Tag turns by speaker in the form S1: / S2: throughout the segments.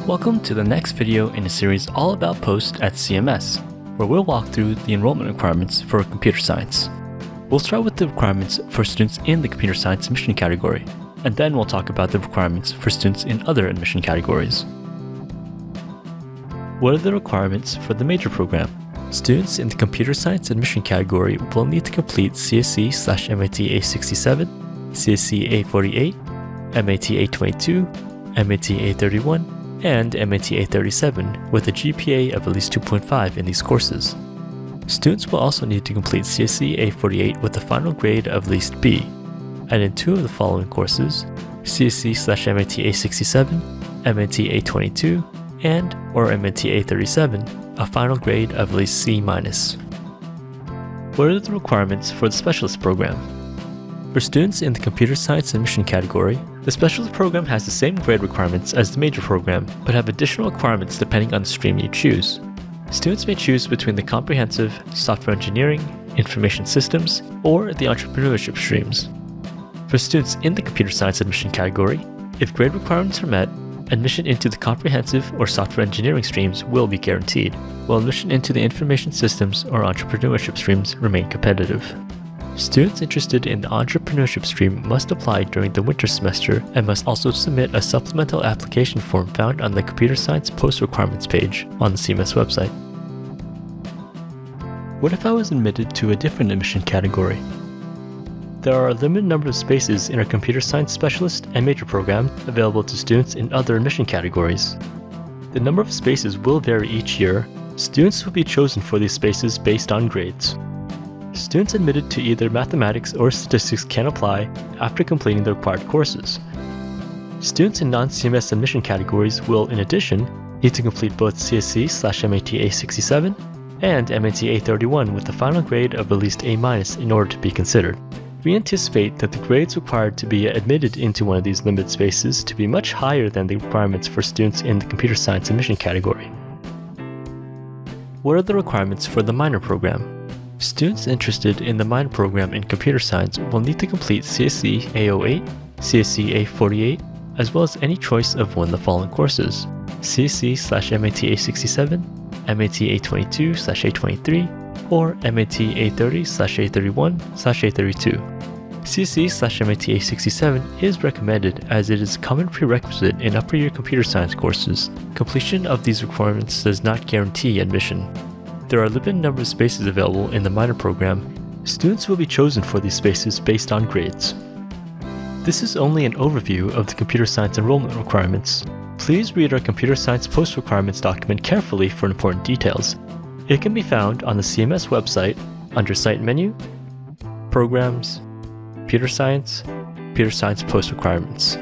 S1: Welcome to the next video in a series all about post at CMS, where we'll walk through the enrollment requirements for computer science. We'll start with the requirements for students in the computer science admission category, and then we'll talk about the requirements for students in other admission categories. What are the requirements for the major program? Students in the computer science admission category will need to complete CSE/MAT A67, CSE A48, MAT A22, MAT A31, and MAT A37 with a GPA of at least 2.5 in these courses. Students will also need to complete CSE A48 with a final grade of at least B, and in two of the following courses, CSE/MAT A67, MAT A22, and or MAT A37, a final grade of at least C-. What are the requirements for the specialist program? For students in the computer science admission category, the specialist program has the same grade requirements as the major program, but have additional requirements depending on the stream you choose. Students may choose between the comprehensive, software engineering, information systems, or the entrepreneurship streams. For students in the computer science admission category, if grade requirements are met, admission into the comprehensive or software engineering streams will be guaranteed, while admission into the information systems or entrepreneurship streams remain competitive. Students interested in the entrepreneurship stream must apply during the winter semester and must also submit a supplemental application form found on the Computer Science Post Requirements page on the CMS website. What if I was admitted to a different admission category? There are a limited number of spaces in our computer science specialist and major program available to students in other admission categories. The number of spaces will vary each year. Students will be chosen for these spaces based on grades. Students admitted to either mathematics or statistics can apply after completing the required courses. Students in non-CMS admission categories will, in addition, need to complete both CSE/MAT A67 and MAT A31 with a final grade of at least A- in order to be considered. We anticipate that the grades required to be admitted into one of these limited spaces to be much higher than the requirements for students in the computer science admission category. What are the requirements for the minor program? Students interested in the minor program in computer science will need to complete CSE A08, CSE A48, as well as any choice of one of the following courses: CSE/MAT A67, MAT A22/A23, or MAT A30/A31/A32. CSE/MAT A67 is recommended as it is a common prerequisite in upper year computer science courses. Completion of these requirements does not guarantee admission. There are a limited number of spaces available in the minor program. Students will be chosen for these spaces based on grades. This is only an overview of the computer science enrollment requirements. Please read our computer science post requirements document carefully for important details. It can be found on the CMS website under Site menu, Programs, Computer Science Post Requirements.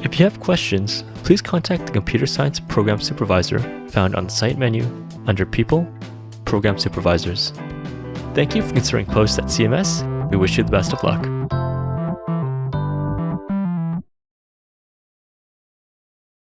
S1: If you have questions, please contact the Computer Science Program Supervisor found on the Site menu under People, Program Supervisors. Thank you for considering posts at CMS. We wish you the best of luck.